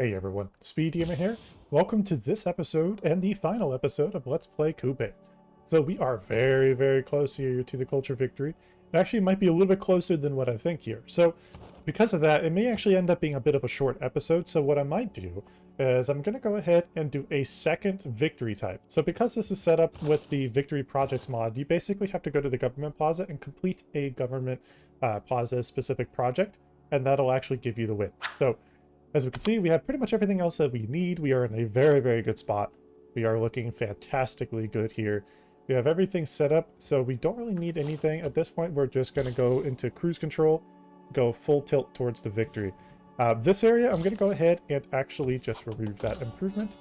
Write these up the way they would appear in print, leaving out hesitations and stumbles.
Hey everyone, SpeeDMan here. Welcome to this episode and the final episode of Let's Play Coupe. So we are very close here to the culture victory. It actually might be a little bit closer than what I think here. So because of that, it may actually end up being a bit of a short episode. So what I might do is I'm going to go ahead and do a second victory type. So because this is set up with the victory projects mod, you basically have to go to the government plaza and complete a government plaza specific project, and that'll actually give you the win. So as we can see, we have pretty much everything else that we need. We are in a very good spot. We are looking fantastically good here. We have everything set up, so we don't really need anything. At this point, we're just going to go into cruise control, go full tilt towards the victory. This area, I'm going to go ahead and actually just remove that improvement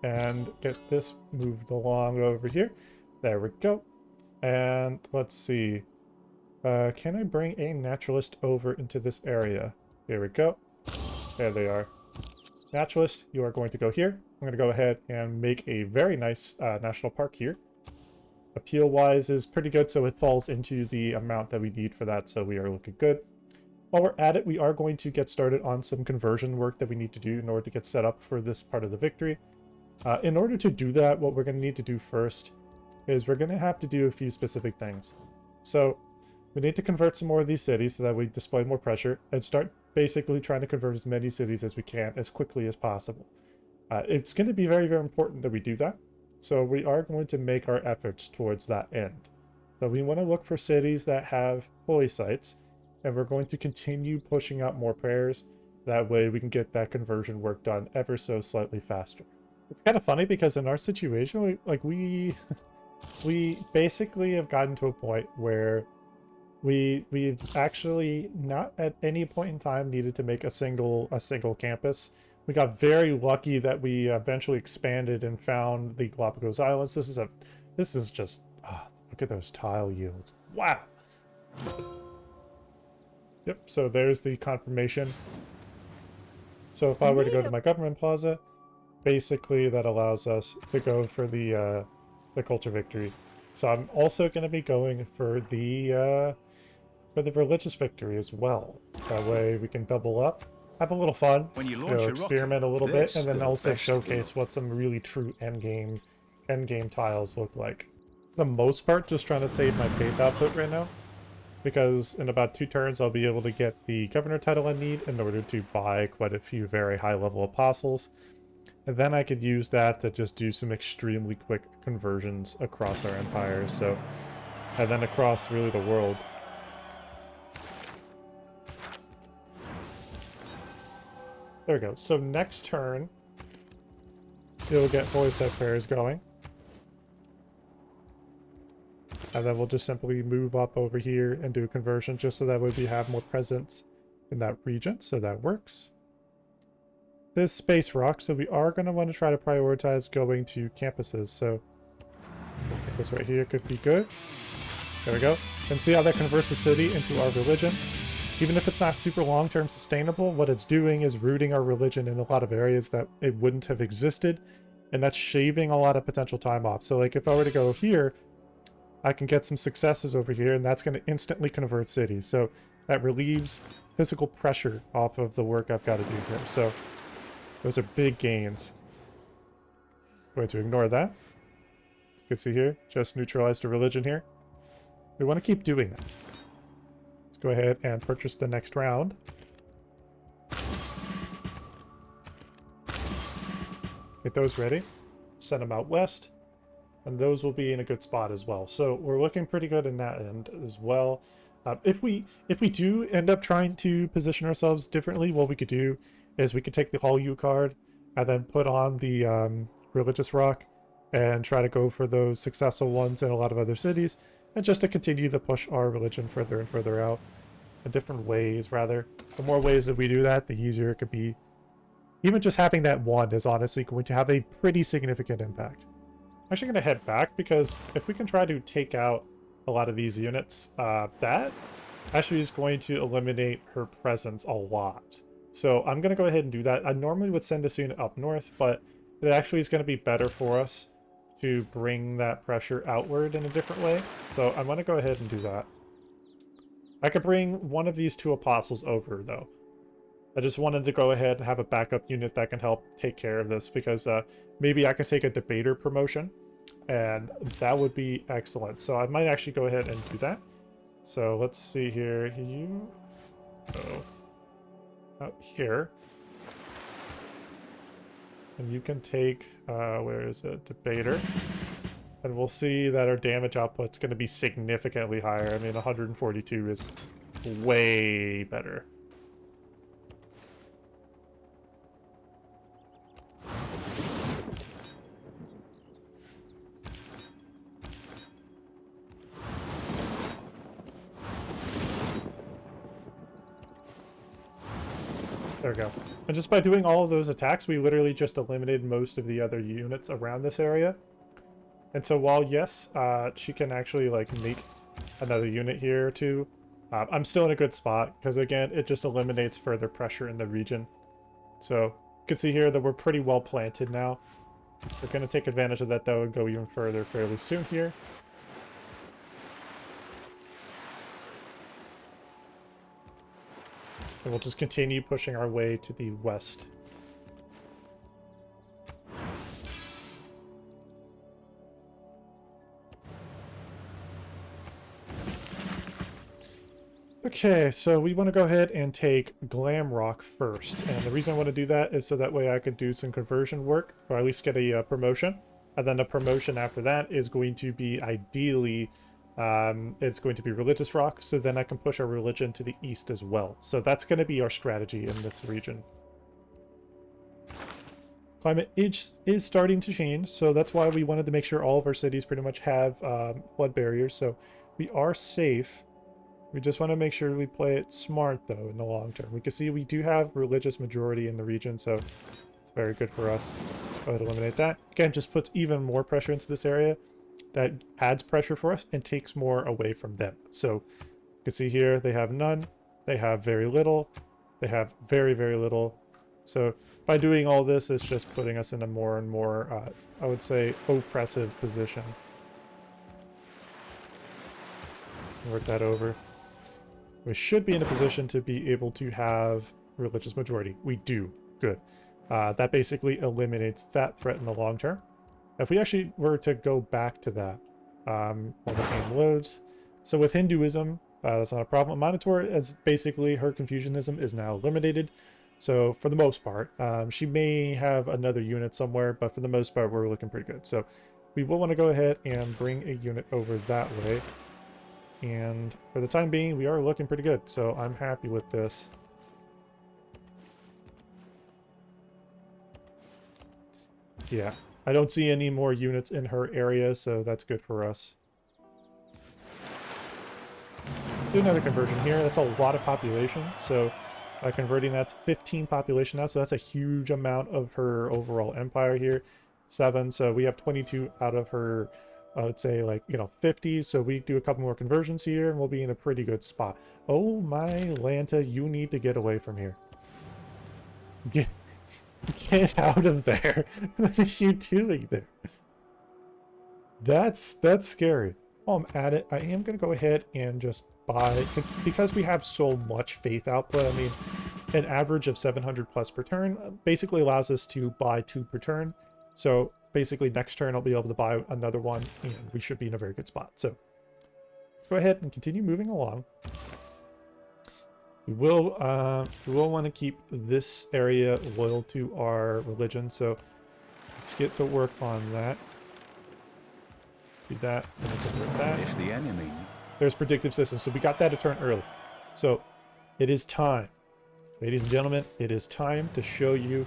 and get this moved along over here. There we go. And let's see. Can I bring a naturalist over into this area? Here we go. There they are. Naturalist, you are going to go here. I'm going to go ahead and make a very nice national park here. Appeal-wise is pretty good, so it falls into the amount that we need for that, so we are looking good. While we're at it, we are going to get started on some conversion work that we need to do in order to get set up for this part of the victory. In order to do that, what we're going to need to do first is we're going to have to do a few specific things. So we need to convert some more of these cities so that we display more pressure and start basically trying to convert as many cities as we can as quickly as possible. It's going to be very important that we do that. So we are going to make our efforts towards that end. So we want to look for cities that have holy sites, and we're going to continue pushing out more prayers. That way we can get that conversion work done ever so slightly faster. It's kind of funny because in our situation, we basically have gotten to a point where we've actually not at any point in time needed to make a single campus. We got very lucky that we eventually expanded and found the Galapagos Islands. This is just look at those tile yields. Wow. Yep, so there's the confirmation. So if I were to go to my government plaza, basically that allows us to go for the culture victory. So I'm also going to be going for the religious victory as well. That way we can double up, have a little fun, when you experiment a little bit, and then also showcase what some really true endgame tiles look like. For the most part, just trying to save my faith output right now, because in about 2 turns I'll be able to get the governor title I need in order to buy quite a few very high level apostles. And then I could use that to just do some extremely quick conversions across our empire, and then across really the world. There we go. So next turn, you'll get holy site prayers going. And then we'll just simply move up over here and do a conversion just so that way we have more presence in that region, so that works. This space rock, so we are going to want to try to prioritize going to campuses, so I think this right here could be good. There we go. And see how that converts the city into our religion. Even if it's not super long-term sustainable, what it's doing is rooting our religion in a lot of areas that it wouldn't have existed, and that's shaving a lot of potential time off. So like if I were to go here, I can get some successes over here, and that's going to instantly convert cities. So that relieves physical pressure off of the work I've got to do here. So those are big gains. Going to ignore that. You can see here, just neutralized a religion here. We want to keep doing that. Let's go ahead and purchase the next round. Get those ready. Send them out west. And those will be in a good spot as well. So we're looking pretty good in that end as well. If we do end up trying to position ourselves differently, what we could do is we could take the Hall U card and then put on the religious rock and try to go for those successful ones in a lot of other cities, and just to continue to push our religion further and further out in different ways, rather. The more ways that we do that, the easier it could be. Even just having that one is honestly going to have a pretty significant impact. I'm actually going to head back, because if we can try to take out a lot of these units, that actually is going to eliminate her presence a lot. So I'm going to go ahead and do that. I normally would send this unit up north, but it actually is going to be better for us to bring that pressure outward in a different way. So I'm going to go ahead and do that. I could bring one of these 2 apostles over, though. I just wanted to go ahead and have a backup unit that can help take care of this, because maybe I can take a debater promotion, and that would be excellent. So I might actually go ahead and do that. So let's see here. You go out here. And you can take, where is it? Debater. And we'll see that our damage output's going to be significantly higher. I mean, 142 is way better. There we go. And just by doing all of those attacks, we literally just eliminated most of the other units around this area. And so while, yes, she can actually, like, make another unit here or two, I'm still in a good spot, because, again, it just eliminates further pressure in the region. So you can see here that we're pretty well planted now. We're going to take advantage of that, though, and go even further fairly soon here. And we'll just continue pushing our way to the west. Okay, so we want to go ahead and take Glamrock first. And the reason I want to do that is so that way I could do some conversion work, or at least get a promotion. And then a promotion after that is going to be ideally... it's going to be Religious Rock, so then I can push our religion to the east as well. So that's going to be our strategy in this region. Climate is starting to change, so that's why we wanted to make sure all of our cities pretty much have flood barriers, so we are safe. We just want to make sure we play it smart, though, in the long term. We can see we do have religious majority in the region, so it's very good for us. Go ahead and eliminate that. Again, just puts even more pressure into this area. That adds pressure for us and takes more away from them. So you can see here they have none, they have very little, they have very, very little. So by doing all this, it's just putting us in a more and more, I would say, oppressive position. Work that over. We should be in a position to be able to have religious majority. We do. Good. That basically eliminates that threat in the long term. If we actually were to go back to that, while the game loads. So with Hinduism, that's not a problem. Monitor, as basically her Confucianism is now eliminated. So for the most part, she may have another unit somewhere, but for the most part, we're looking pretty good. So we will want to go ahead and bring a unit over that way. And for the time being, we are looking pretty good. So I'm happy with this. Yeah. I don't see any more units in her area, so that's good for us. Do another conversion here. That's a lot of population, so converting that to 15 population now, so that's a huge amount of her overall empire here. 7, so we have 22 out of her, I would say, like, 50, so we do a couple more conversions here, and we'll be in a pretty good spot. Oh my Lanta, you need to get away from here. Get out of there. What are you doing there? That's scary. While I'm at it, I am going to go ahead and just buy, because we have so much faith output. I mean, an average of 700 plus per turn basically allows us to buy 2 per turn. So basically next turn I'll be able to buy another one, and we should be in a very good spot. So let's go ahead and continue moving along. We will want to keep this area loyal to our religion, so let's get to work on that. Do that, and convert that. If the enemy... There's predictive systems, so we got that a turn early. So it is time, ladies and gentlemen, it is time to show you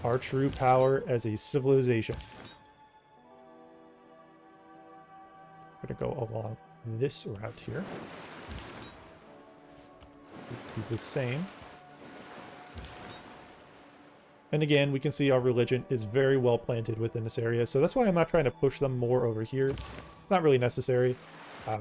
our true power as a civilization. We're going to go along this route here. Do the same. And again, we can see our religion is very well planted within this area, so that's why I'm not trying to push them more over here. It's not really necessary.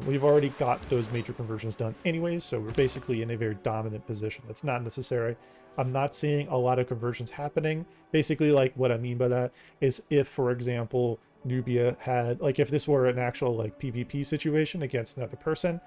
We've already got those major conversions done anyways, so we're basically in a very dominant position. It's not necessary. I'm not seeing a lot of conversions happening. Basically, like, what I mean by that is if, for example, Nubia had, like if this were an actual like PvP situation against another person,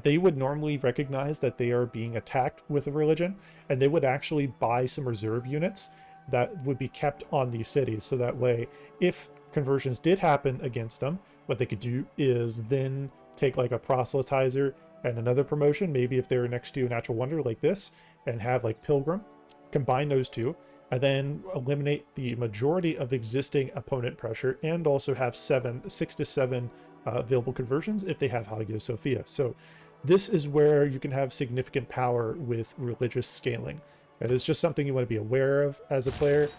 they would normally recognize that they are being attacked with a religion, and they would actually buy some reserve units that would be kept on these cities. So that way, if conversions did happen against them, what they could do is then take like a proselytizer and another promotion, maybe if they were next to a natural wonder like this, and have like Pilgrim, combine those two, and then eliminate the majority of existing opponent pressure, and also have 6 to 7 available conversions if they have Hagia Sophia. So this is where you can have significant power with religious scaling. That is just something you want to be aware of as a player.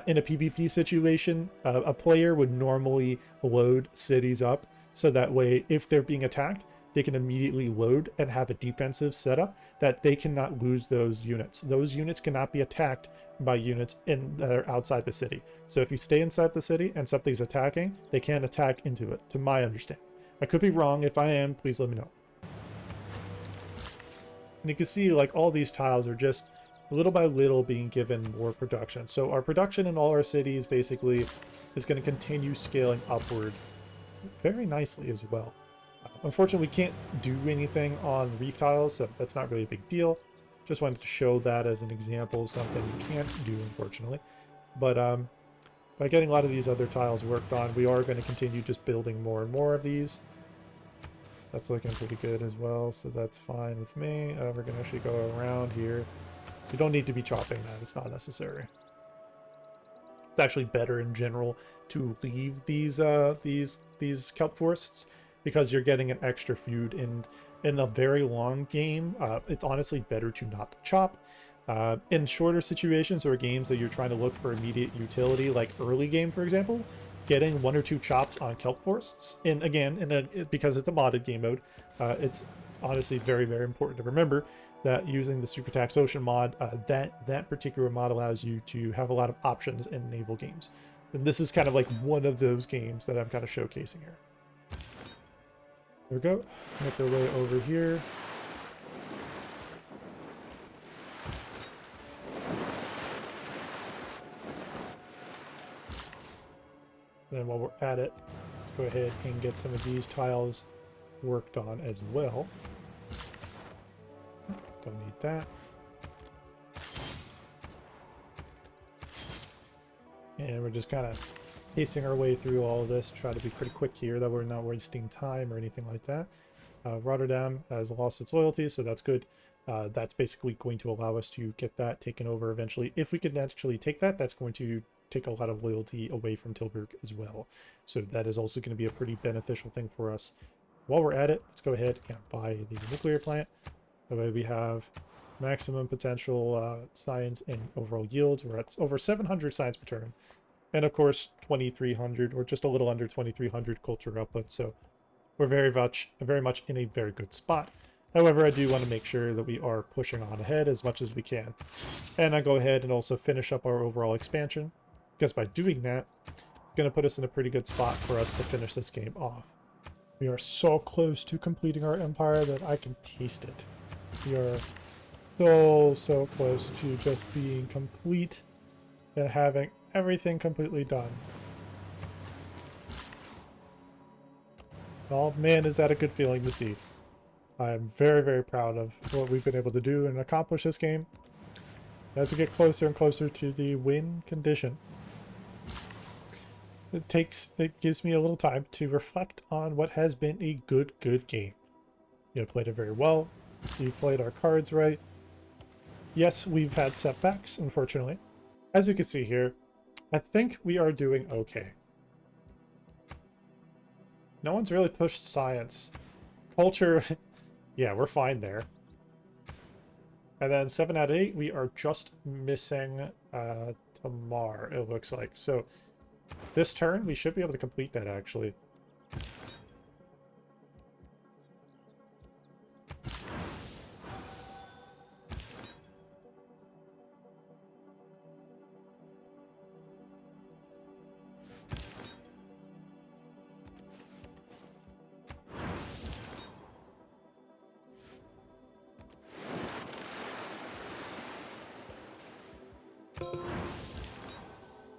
In a PvP situation, a player would normally load cities up so that way if they're being attacked, they can immediately load and have a defensive setup that they cannot lose those units. Those units cannot be attacked by units that are outside the city. So if you stay inside the city and something's attacking, they can't attack into it, to my understanding. I could be wrong. If I am, please let me know. And you can see like all these tiles are just little by little being given more production. So our production in all our cities basically is going to continue scaling upward very nicely as well. Unfortunately, we can't do anything on reef tiles, so that's not really a big deal. Just wanted to show that as an example of something you can't do, unfortunately. But by getting a lot of these other tiles worked on, we are going to continue just building more and more of these. That's looking pretty good as well, so that's fine with me. We're going to actually go around here. You don't need to be chopping that, it's not necessary. It's actually better in general to leave these kelp forests, because you're getting an extra food, and in a very long game, it's honestly better to not chop. In shorter situations or games that you're trying to look for immediate utility, like early game, for example, getting 1 or 2 chops on kelp forests, and again, because it's a modded game mode, it's honestly very, very important to remember that using the Super Tax Ocean mod, that particular mod allows you to have a lot of options in naval games. And this is kind of like one of those games that I'm kind of showcasing here. There we go. Make our way over here. Then while we're at it, let's go ahead and get some of these tiles worked on as well. Don't need that. And we're just kind of pacing our way through all of this, try to be pretty quick here, that we're not wasting time or anything like that. Rotterdam has lost its loyalty, so that's good. That's basically going to allow us to get that taken over eventually. If we can actually take that, that's going to take a lot of loyalty away from Tilburg as well. So that is also going to be a pretty beneficial thing for us. While we're at it, let's go ahead and buy the nuclear plant. That way we have maximum potential science and overall yields. We're at over 700 science per turn. And of course, 2,300 or just a little under 2,300 culture output. So we're very much in a very good spot. However, I do want to make sure that we are pushing on ahead as much as we can. And I go ahead and also finish up our overall expansion, because by doing that, it's going to put us in a pretty good spot for us to finish this game off. We are so close to completing our empire that I can taste it. We are so close to just being complete and having everything completely done. Oh man, is that a good feeling to see. I'm very, very proud of what we've been able to do and accomplish this game. As we get closer and closer to the win condition, it gives me a little time to reflect on what has been a good game. You played it very well. You played our cards right. Yes, we've had setbacks, unfortunately. As you can see here, I think we are doing okay. No one's really pushed science. Culture, yeah, we're fine there. And then 7 out of 8, we are just missing Tamar, it looks like. So this turn, we should be able to complete that, actually.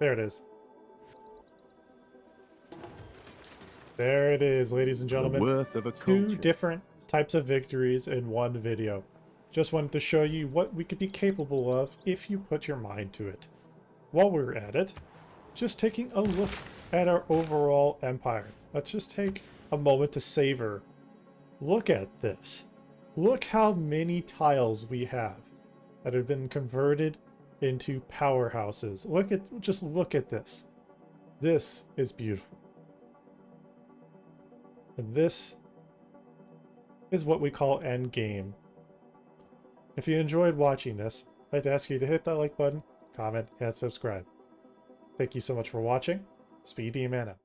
There it is. There it is, ladies and The gentlemen. worth of a Two culture. different types of victories in one video. Just wanted to show you what we could be capable of if you put your mind to it. While we're at it, just taking a look at our overall empire. Let's just take a moment to savor. Look at this. Look how many tiles we have that have been converted into powerhouses. Just look at this. This is beautiful. And this is what we call endgame. If you enjoyed watching this, I'd like to ask you to hit that like button, comment, and subscribe. Thank you so much for watching. SpeeDMan out.